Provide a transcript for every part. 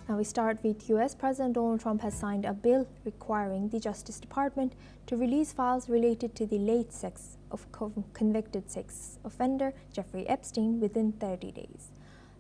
Now we start with US President Donald Trump has signed a bill requiring the Justice Department to release files related to the late sex of convicted sex offender Jeffrey Epstein within 30 days.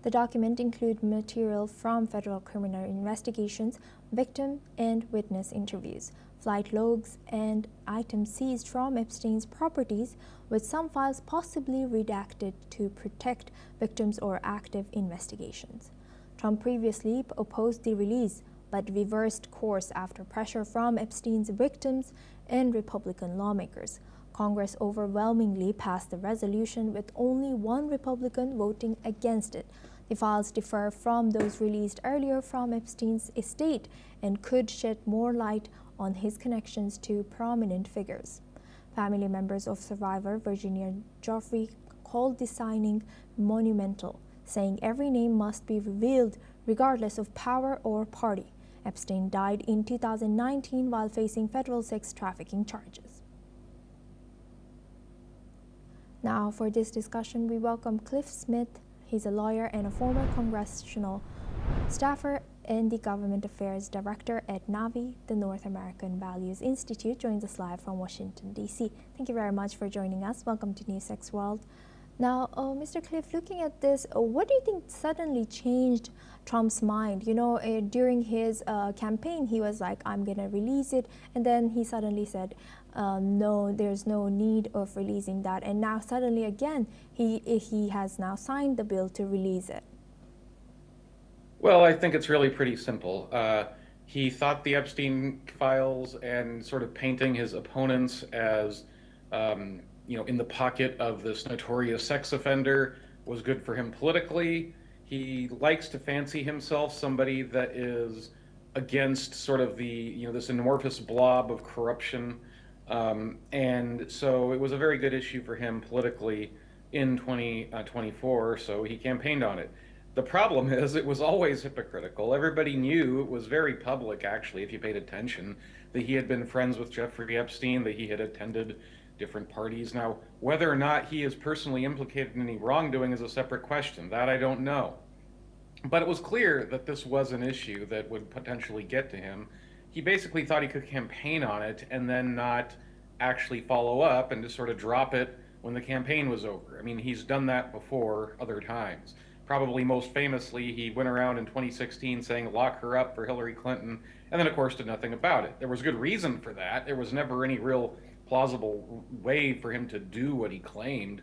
The document includes material from federal criminal investigations, victim and witness interviews, flight logs, and items seized from Epstein's properties, with some files possibly redacted to protect victims or active investigations. Trump previously opposed the release, but reversed course after pressure from Epstein's victims and Republican lawmakers. Congress overwhelmingly passed the resolution, with only one Republican voting against it. The files differ from those released earlier from Epstein's estate and could shed more light on his connections to prominent figures. Family members of survivor Virginia Giuffre called the signing monumental, saying every name must be revealed regardless of power or party. Epstein died in 2019 while facing federal sex trafficking charges. Now for this discussion, we welcome Cliff Smith. He's a lawyer and a former congressional staffer and the Government Affairs Director at NAVI, the North American Values Institute, joins us live from Washington, D.C. Thank you very much for joining us. Welcome to NewsX World. Now, Mr. Cliff, looking at this, what do you think suddenly changed Trump's mind? You know, during his campaign, he was like, I'm going to release it. And then he suddenly said, no, there's no need of releasing that. And now suddenly again, he has now signed the bill to release it. Well, I think it's really pretty simple. He thought the Epstein files and sort of painting his opponents as in the pocket of this notorious sex offender was good for him politically. He likes to fancy himself somebody that is against sort of the, this amorphous blob of corruption. And so it was a very good issue for him politically in 2024, so he campaigned on it. The problem is it was always hypocritical. Everybody knew, it was very public actually, if you paid attention, that he had been friends with Jeffrey Epstein, that he had attended different parties. Now, whether or not he is personally implicated in any wrongdoing is a separate question. That I don't know. But it was clear that this was an issue that would potentially get to him. He basically thought he could campaign on it and then not actually follow up and just sort of drop it when the campaign was over. I mean, he's done that before other times. Probably most famously, he went around in 2016 saying, lock her up for Hillary Clinton, and then of course did nothing about it. There was good reason for that. There was never any real plausible way for him to do what he claimed,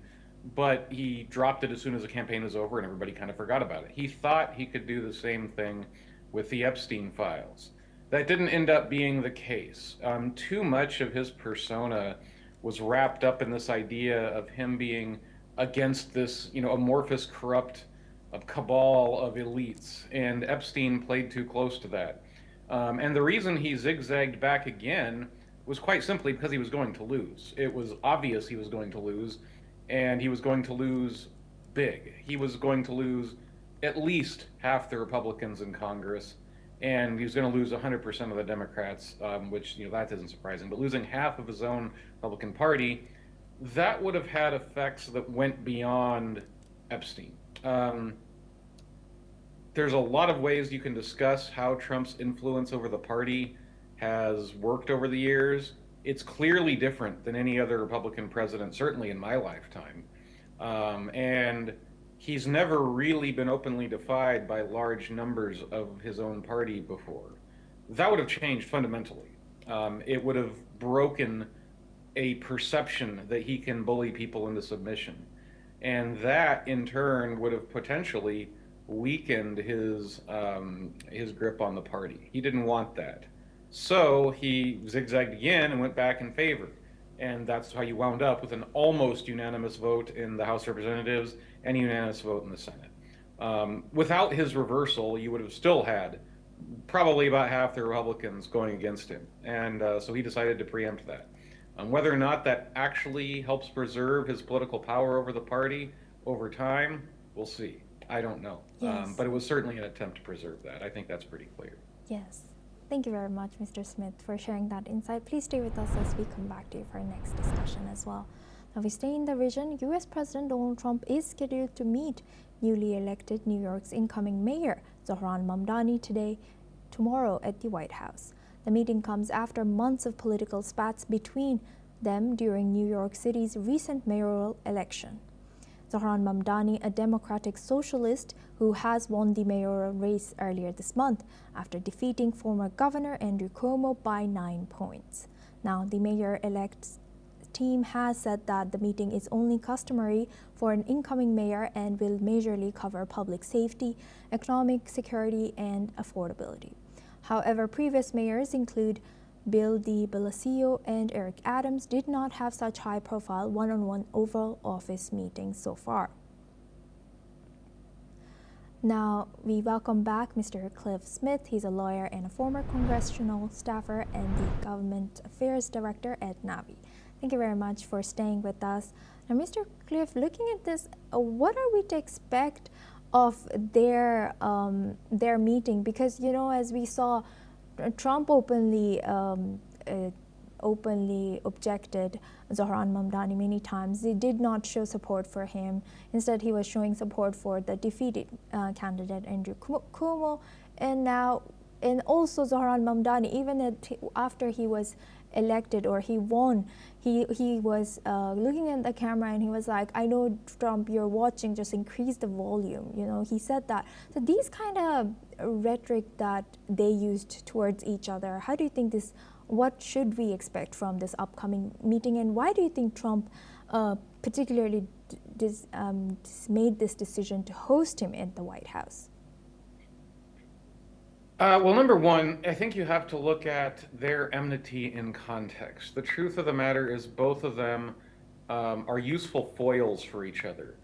but he dropped it as soon as the campaign was over and everybody kind of forgot about it. He thought he could do the same thing with the Epstein files. That didn't end up being the case. Too much of his persona was wrapped up in this idea of him being against this, amorphous, corrupt cabal of elites, and Epstein played too close to that. And the reason he zigzagged back again was quite simply because he was going to lose. It was obvious he was going to lose, and he was going to lose big. He was going to lose at least half the Republicans in Congress, and he was going to lose 100% of the Democrats, which, that isn't surprising. But losing half of his own Republican Party, that would have had effects that went beyond Epstein. There's a lot of ways you can discuss how Trump's influence over the party has worked over the years. It's clearly different than any other Republican president, certainly in my lifetime. And he's never really been openly defied by large numbers of his own party before. That would have changed fundamentally. It would have broken a perception that he can bully people into submission. And that, in turn, would have potentially weakened his grip on the party. He didn't want that. So he zigzagged again and went back in favor. And that's how you wound up with an almost unanimous vote in the House of Representatives and a unanimous vote in the Senate. Without his reversal, you would have still had probably about half the Republicans going against him. And so he decided to preempt that. Whether or not that actually helps preserve his political power over the party over time, we'll see. I don't know. Yes. But it was certainly an attempt to preserve that. I think that's pretty clear. Yes. Thank you very much, Mr. Smith, for sharing that insight. Please stay with us as we come back to you for our next discussion as well. Now we stay in the region. U.S. President Donald Trump is scheduled to meet newly elected New York's incoming mayor, Zohran Mamdani tomorrow at the White House. The meeting comes after months of political spats between them during New York City's recent mayoral election. Zohran Mamdani, a Democratic socialist who has won the mayoral race earlier this month after defeating former Governor Andrew Cuomo by 9 points. Now, the mayor-elect's team has said that the meeting is only customary for an incoming mayor and will majorly cover public safety, economic security, and affordability. However, previous mayors include Bill de Blasio and Eric Adams did not have such high-profile one-on-one Oval Office meetings so far. Now, we welcome back Mr. Cliff Smith. He's a lawyer and a former congressional staffer and the Government Affairs Director at NAVI. Thank you very much for staying with us. Now, Mr. Cliff, looking at this, what are we to expect of their meeting? Because, you know, as we saw, Trump openly objected Zohran Mamdani many times. He did not show support for him. Instead, he was showing support for the defeated candidate Andrew Cuomo, and also Zohran Mamdani. Even after he was elected or he won, he was looking at the camera and he was like, "I know, Trump, you're watching. Just increase the volume." You know, he said that. So these kind of rhetoric that they used towards each other, how do you think this? What should we expect from this upcoming meeting, and why do you think Trump particularly made this decision to host him at the White House? Well, number one, I think you have to look at their enmity in context. The truth of the matter is both of them are useful foils for each other.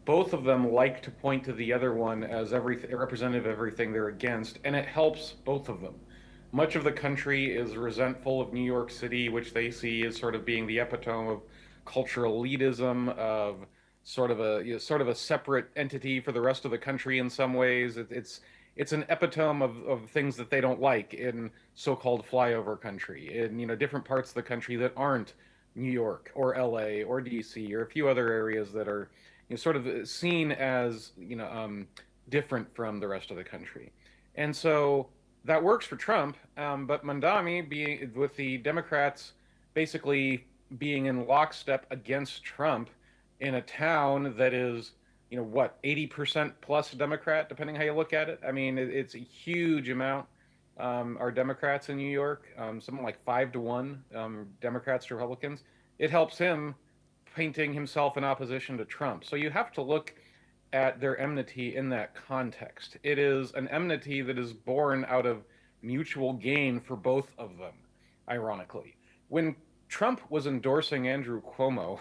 Both of them like to point to the other one as a representative of everything they're against, and it helps both of them. Much of the country is resentful of New York City, which they see as sort of being the epitome of cultural elitism, of sort of a separate entity for the rest of the country in some ways. It's an epitome of things that they don't like in so-called flyover country, in different parts of the country that aren't New York or LA or DC or a few other areas that are sort of seen as different from the rest of the country. And so that works for Trump, but Mamdani, with the Democrats basically being in lockstep against Trump in a town that is, 80% plus Democrat, depending how you look at it. I mean, it's a huge amount are Democrats in New York, something like 5-1 Democrats to Republicans. It helps him painting himself in opposition to Trump. So you have to look at their enmity in that context. It is an enmity that is born out of mutual gain for both of them, ironically. When Trump was endorsing Andrew Cuomo,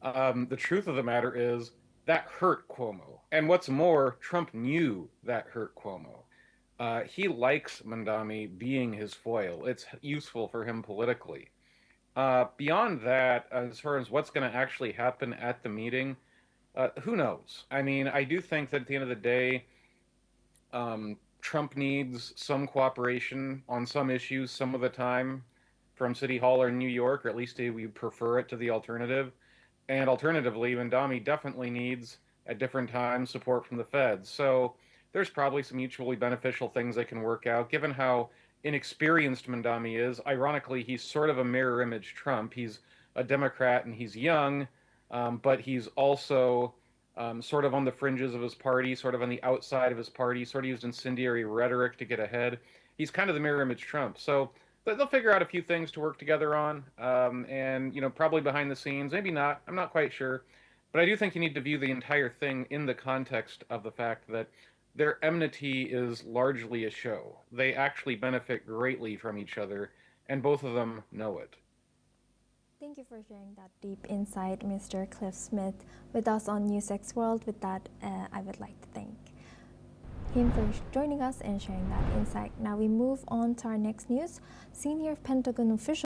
the truth of the matter is that hurt Cuomo. And what's more, Trump knew that hurt Cuomo. He likes Mamdani being his foil. It's useful for him politically. Beyond that, as far as what's going to actually happen at the meeting, who knows? I mean, I do think that at the end of the day, Trump needs some cooperation on some issues some of the time from City Hall or New York, or at least we prefer it to the alternative. And alternatively, Mamdani definitely needs, at different times, support from the feds. So there's probably some mutually beneficial things they can work out, given how inexperienced Mamdani is. Ironically, he's sort of a mirror image Trump. He's a Democrat and he's young, but he's also sort of on the fringes of his party, sort of on the outside of his party, sort of used incendiary rhetoric to get ahead. He's kind of the mirror image Trump. So they'll figure out a few things to work together on, and probably behind the scenes, maybe not. I'm not quite sure, but I do think you need to view the entire thing in the context of the fact that their enmity is largely a show. They actually benefit greatly from each other, and both of them know it. Thank you for sharing that deep insight, Mr. Cliff Smith, with us on NewsX World. With that, I would like to thank him for joining us and sharing that insight. Now we move on to our next news. Senior Pentagon officials